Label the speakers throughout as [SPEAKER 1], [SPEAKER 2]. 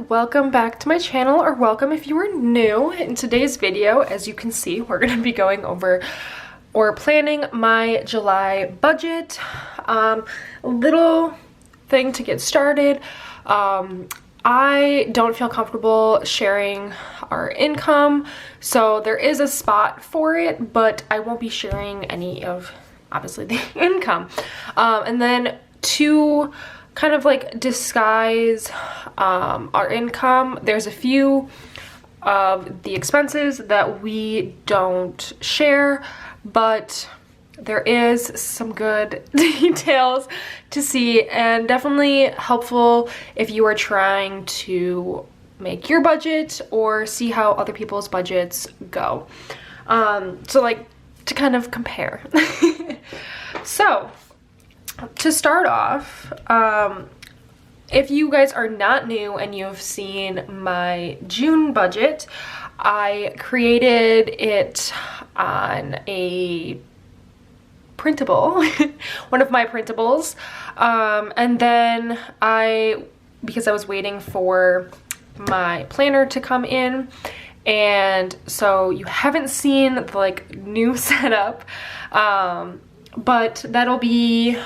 [SPEAKER 1] and welcome back to my channel, or welcome if you are new. In today's video, as you can see, we're going to be going over or planning my July budget. A little thing to get started. I don't feel comfortable sharing our income, so there is a spot for it, but I won't be sharing any of, obviously, the income. And then to kind of like disguise our income, there's a few of the expenses that we don't share, but there is some good details to see, and definitely helpful if you are trying to make your budget or see how other people's budgets go. So like to kind of compare. So to start off, if you guys are not new and you've seen my June budget, I created it on a printable, one of my printables, and then because I was waiting for my planner to come in, and so you haven't seen the like new setup, but that'll be,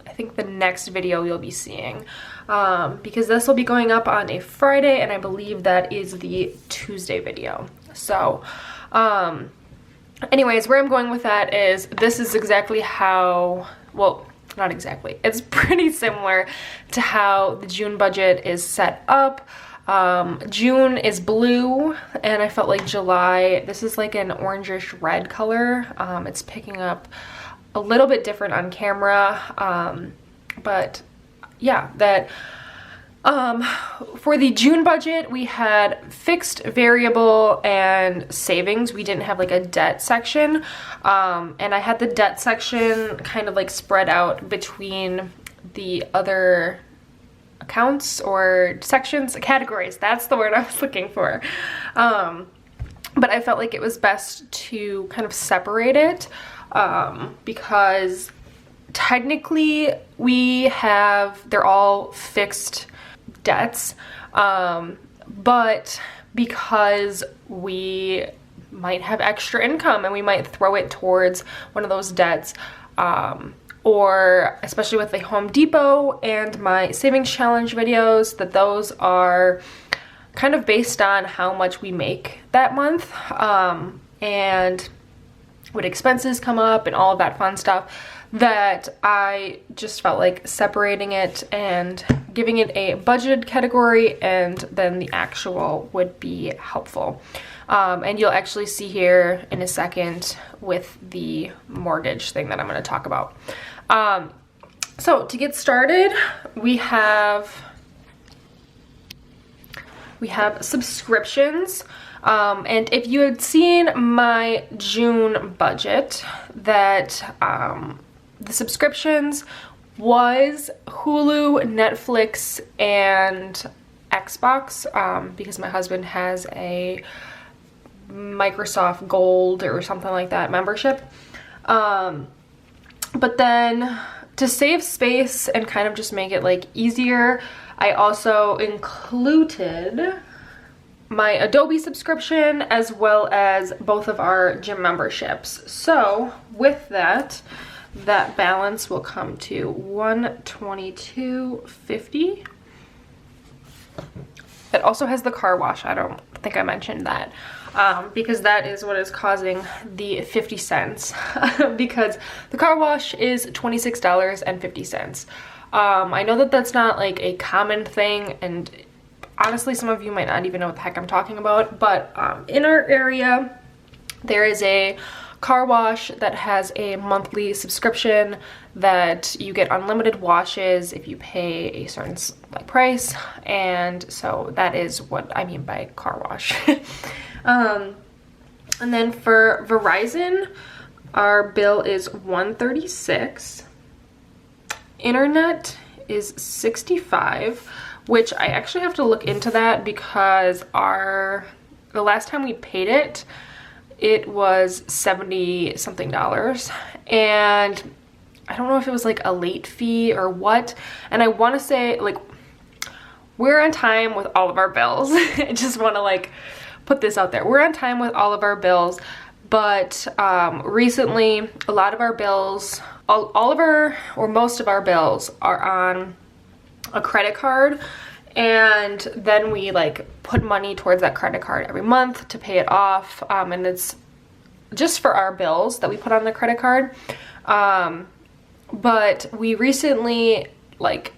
[SPEAKER 1] I think, the next video you'll be seeing, because this will be going up on a Friday, and I believe that is the Tuesday video. So anyways, where I'm going with that is this is exactly how, well, not exactly, it's pretty similar to how the June budget is set up. June is blue, and I felt like July, this is like an orangish red color. It's picking up a little bit different on camera, but yeah, that for the June budget, we had fixed, variable, and savings. We didn't have like a debt section, and I had the debt section kind of like spread out between the other accounts or sections, categories. That's the word I was looking for. But I felt like it was best to kind of separate it, because technically they're all fixed debts, but because we might have extra income and we might throw it towards one of those debts, or especially with the Home Depot and my savings challenge videos, that those are kind of based on how much we make that month, and what expenses come up and all of that fun stuff, that I just felt like separating it and giving it a budgeted category, and then the actual would be helpful. And you'll actually see here in a second with the mortgage thing that I'm going to talk about. So to get started, we have subscriptions. And if you had seen my June budget, that the subscriptions was Hulu, Netflix, and Xbox, because my husband has a Microsoft Gold or something like that membership. But then to save space and kind of just make it like easier, I also included my Adobe subscription as well as both of our gym memberships. So with that balance will come to $122.50. It also has the car wash. I don't think I mentioned that, because that is what is causing the 50 cents, because the car wash is $26.50. I know that that's not like a common thing, and honestly, some of you might not even know what the heck I'm talking about, but in our area, there is a car wash that has a monthly subscription that you get unlimited washes if you pay a certain price, and so that is what I mean by car wash. And then for Verizon, our bill is $136. Internet is $65, which I actually have to look into that, because the last time we paid it, it was $70 something, and I don't know if it was like a late fee or what, and I want to say like we're on time with all of our bills. I just want to like put this out there. We're on time with all of our bills, but recently a lot of our bills, all of our, or most of our bills are on a credit card, and then we like put money towards that credit card every month to pay it off, and it's just for our bills that we put on the credit card. But we recently, like,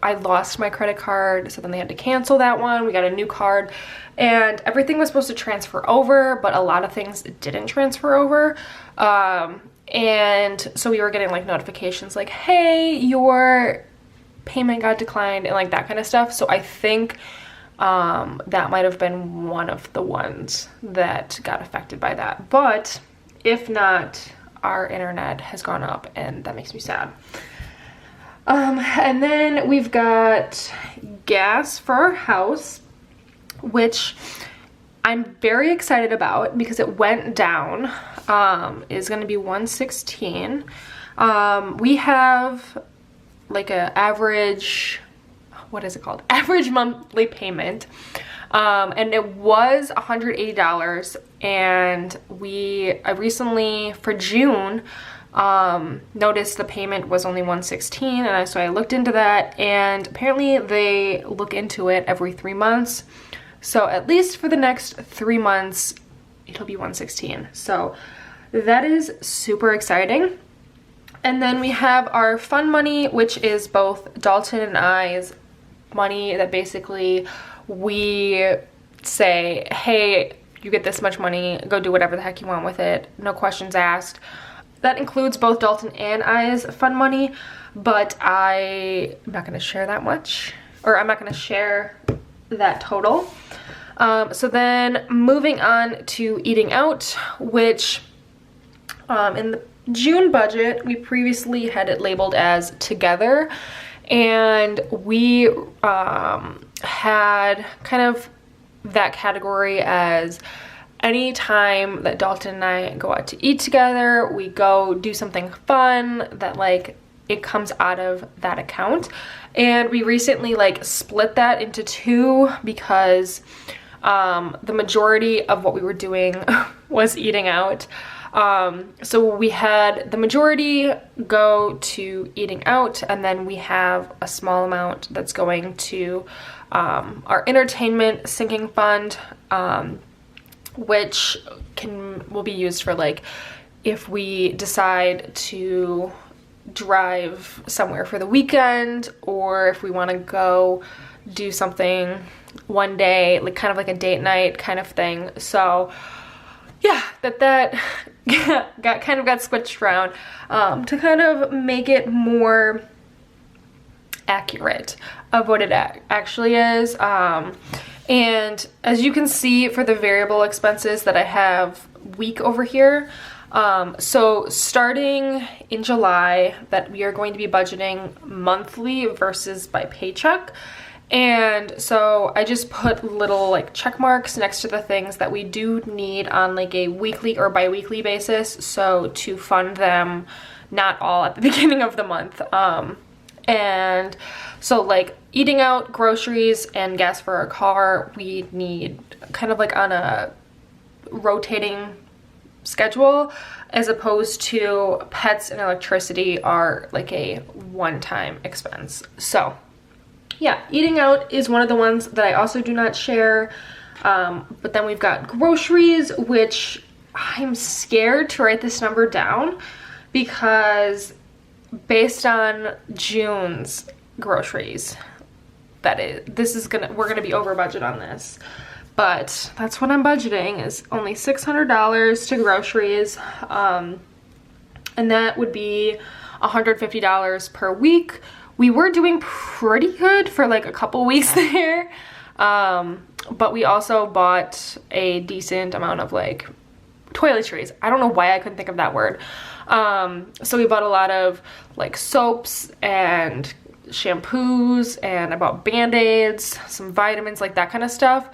[SPEAKER 1] I lost my credit card, so then they had to cancel that one. We got a new card, and everything was supposed to transfer over, but a lot of things didn't transfer over. And so we were getting like notifications like, hey, your payment got declined, and like that kind of stuff. So I think that might have been one of the ones that got affected by that. But if not, our internet has gone up, and that makes me sad. And then we've got gas for our house, which I'm very excited about because it went down. Is going to be $1.16. We have like a average, what is it called? Average monthly payment. And it was $180, and I recently, for June, noticed the payment was only $116, and so I looked into that, and apparently they look into it every 3 months. So at least for the next 3 months, it'll be $116. So that is super exciting. And then we have our fund money, which is both Dalton and I's money that basically we say, hey, you get this much money, go do whatever the heck you want with it, no questions asked. That includes both Dalton and I's fund money, but I'm not going to share that much, or I'm not going to share that total. So then moving on to eating out, which in the June budget, we previously had it labeled as together, and we had kind of that category as any time that Dalton and I go out to eat together, we go do something fun that like it comes out of that account. And we recently like split that into two because the majority of what we were doing was eating out. So we had the majority go to eating out, and then we have a small amount that's going to our entertainment sinking fund, which will be used for like if we decide to drive somewhere for the weekend, or if we want to go do something one day, like kind of like a date night kind of thing. So yeah, that got switched around to kind of make it more accurate of what it actually is. And as you can see for the variable expenses that I have week over here, so starting in July, that we are going to be budgeting monthly versus by paycheck. And so I just put little like check marks next to the things that we do need on like a weekly or bi-weekly basis, so to fund them not all at the beginning of the month. And so like eating out, groceries, and gas for our car, we need kind of like on a rotating schedule, as opposed to pets and electricity are like a one-time expense. So yeah, eating out is one of the ones that I also do not share. But then we've got groceries, which I'm scared to write this number down because based on June's groceries, we're gonna be over budget on this. But that's what I'm budgeting, is only $600 to groceries. And that would be $150 per week. We were doing pretty good for like a couple weeks there. But we also bought a decent amount of like toiletries. I don't know why I couldn't think of that word. So we bought a lot of like soaps and shampoos, and I bought Band-Aids, some vitamins, like that kind of stuff,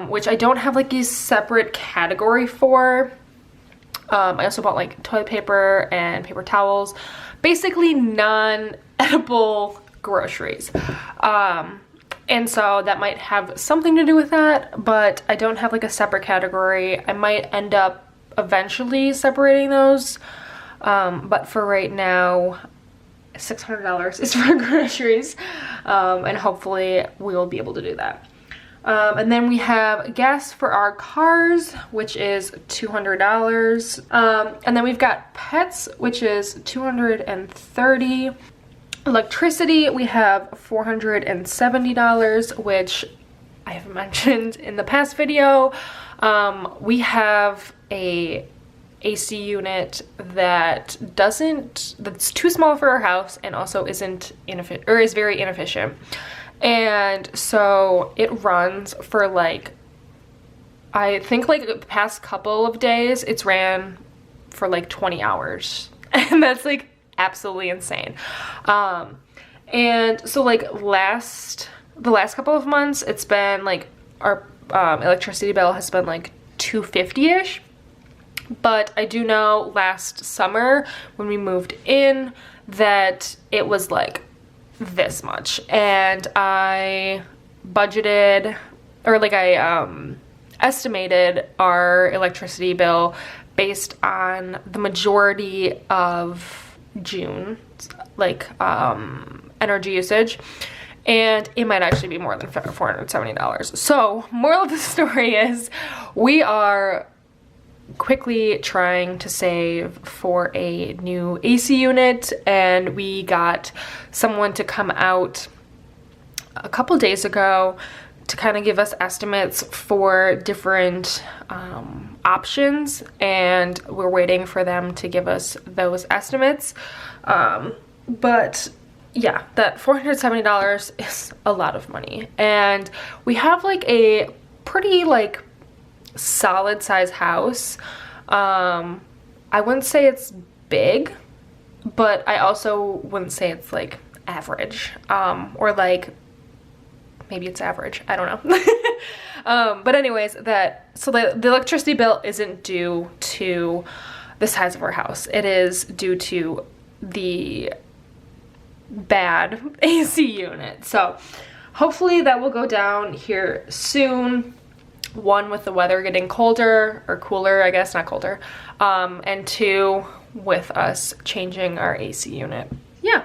[SPEAKER 1] which I don't have like a separate category for. I also bought like toilet paper and paper towels, basically non-edible groceries. And so that might have something to do with that, but I don't have like a separate category. I might end up eventually separating those, but for right now, $600 is for groceries, and hopefully we will be able to do that. And then we have gas for our cars, which is $200. And then we've got pets, which is $230. Electricity, we have $470, which I have mentioned in the past video. We have a AC unit that's too small for our house and also is very inefficient. And so it runs for like, I think like the past couple of days, it's ran for like 20 hours. And that's like absolutely insane. And so like the last couple of months, it's been like our electricity bill has been like $250-ish. But I do know last summer when we moved in that it was like this much, and I budgeted, or like I estimated our electricity bill based on the majority of June, like energy usage, and it might actually be more than $470. So moral of the story is we are quickly trying to save for a new AC unit, and we got someone to come out a couple days ago to kind of give us estimates for different options, and we're waiting for them to give us those estimates. But yeah, that $470 is a lot of money, and we have like a pretty like solid size house. I wouldn't say it's big, but I also wouldn't say it's like average, or like maybe it's average, I don't know. But anyways, the electricity bill isn't due to the size of our house. It is due to the bad AC unit. So hopefully that will go down here soon. One, with the weather getting colder, or cooler, I guess, not colder, and two, with us changing our AC unit. Yeah.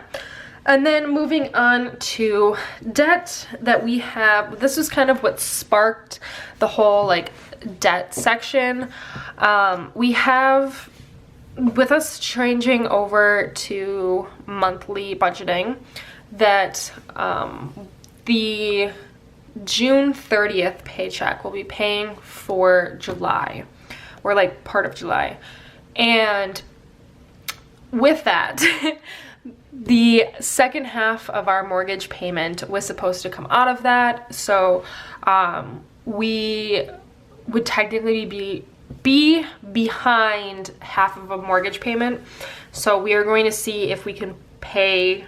[SPEAKER 1] And then moving on to debt that we have. This was kind of what sparked the whole like debt section. We have, with us changing over to monthly budgeting, that the June 30th paycheck will be paying for July, or like part of July. And with that, the second half of our mortgage payment was supposed to come out of that. So we would technically be behind half of a mortgage payment. So we are going to see if we can pay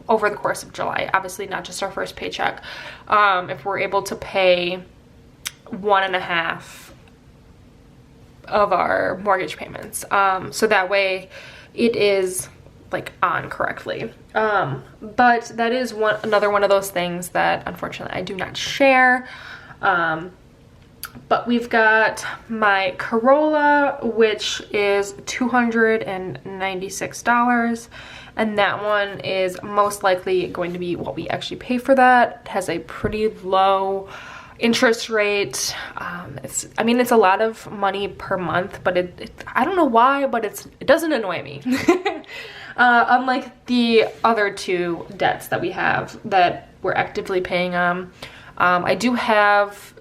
[SPEAKER 1] over the course of July, obviously not just our first paycheck, if we're able to pay 1.5 of our mortgage payments, so that way it is like on correctly. But that is another one of those things that unfortunately I do not share. But we've got my Corolla, which is $296, and that one is most likely going to be what we actually pay for that. It has a pretty low interest rate. I mean, it's a lot of money per month, but I don't know why, but it doesn't annoy me. Unlike the other two debts that we have that we're actively paying on. I do have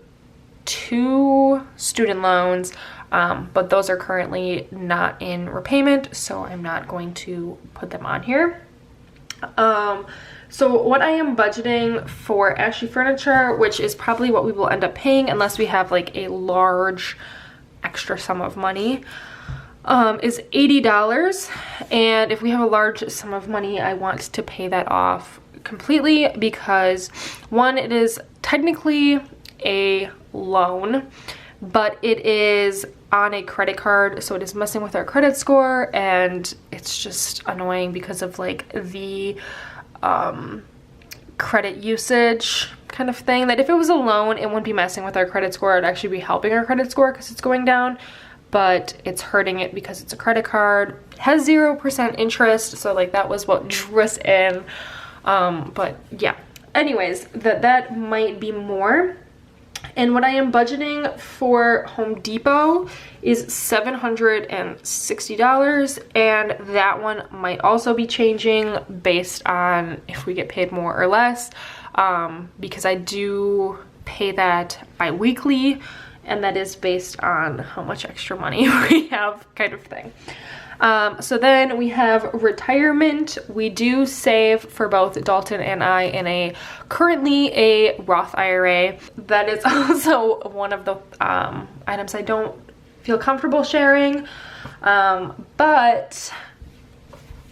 [SPEAKER 1] 2 student loans, but those are currently not in repayment, so I'm not going to put them on here. So what I am budgeting for Ashley Furniture, which is probably what we will end up paying unless we have like a large extra sum of money, is $80. And if we have a large sum of money, I want to pay that off completely because, one, it is technically a loan, but it is on a credit card, so it is messing with our credit score, and it's just annoying because of like the credit usage kind of thing, that if it was a loan, it wouldn't be messing with our credit score. It'd actually be helping our credit score because it's going down, but it's hurting it because it's a credit card. It has 0% interest, so like that was what drew us in. But yeah, anyways, that might be more. And what I am budgeting for Home Depot is $760, and that one might also be changing based on if we get paid more or less, because I do pay that bi-weekly, and that is based on how much extra money we have, kind of thing. So then we have retirement. We do save for both Dalton and I in currently a Roth IRA. That is also one of the items I don't feel comfortable sharing, but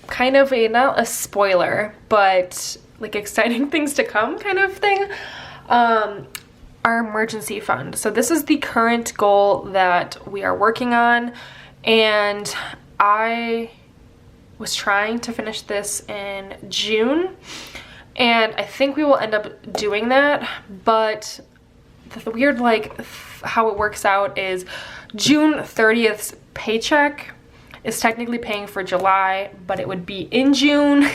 [SPEAKER 1] kind of not a spoiler, but like exciting things to come kind of thing. Our emergency fund. So this is the current goal that we are working on, and I was trying to finish this in June, and I think we will end up doing that, but the weird like how it works out is June 30th's paycheck is technically paying for July, but it would be in June.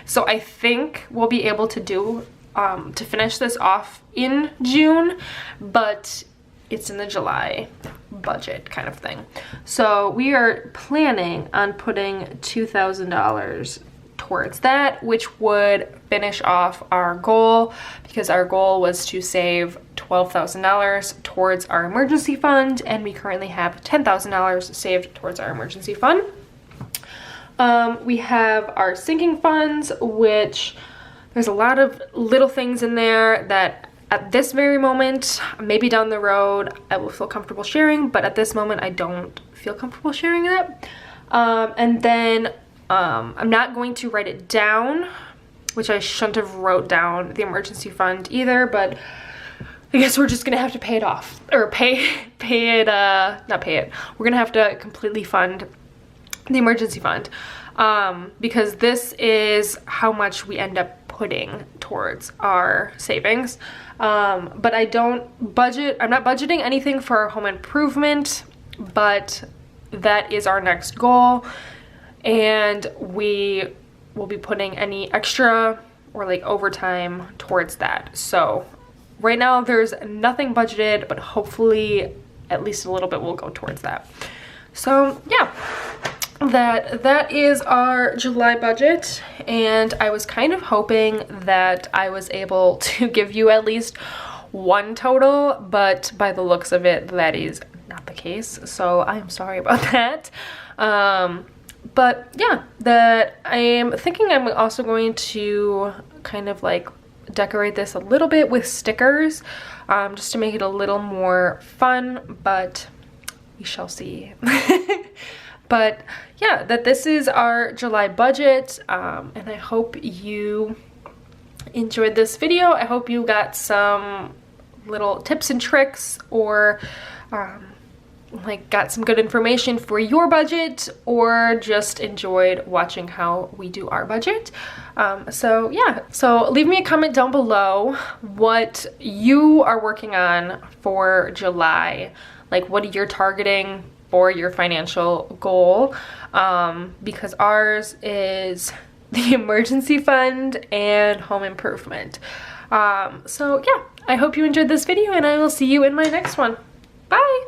[SPEAKER 1] So I think we'll be able to do to finish this off in June, but it's in the July budget kind of thing. So we are planning on putting $2,000 towards that, which would finish off our goal, because our goal was to save $12,000 towards our emergency fund, and we currently have $10,000 saved towards our emergency fund. We have our sinking funds, which there's a lot of little things in there that at this very moment, maybe down the road, I will feel comfortable sharing, but at this moment, I don't feel comfortable sharing that. And then I'm not going to write it down, which I shouldn't have wrote down the emergency fund either, but I guess we're just gonna have to pay it off, or not pay it. We're gonna have to completely fund the emergency fund, because this is how much we end up putting towards our savings. But I'm not budgeting anything for home improvement, but that is our next goal, and we will be putting any extra or like overtime towards that. So right now there's nothing budgeted, but hopefully at least a little bit will go towards that. So yeah, that is our July budget, and I was kind of hoping that I was able to give you at least one total, but by the looks of it, that is not the case, so I am sorry about that. But yeah, that I am thinking I'm also going to kind of like decorate this a little bit with stickers, just to make it a little more fun, but we shall see. But yeah, this is our July budget, and I hope you enjoyed this video. I hope you got some little tips and tricks, or like got some good information for your budget, or just enjoyed watching how we do our budget. So yeah, so leave me a comment down below what you are working on for July, like what you're targeting for your financial goal, because ours is the emergency fund and home improvement. So yeah, I hope you enjoyed this video, and I will see you in my next one. Bye!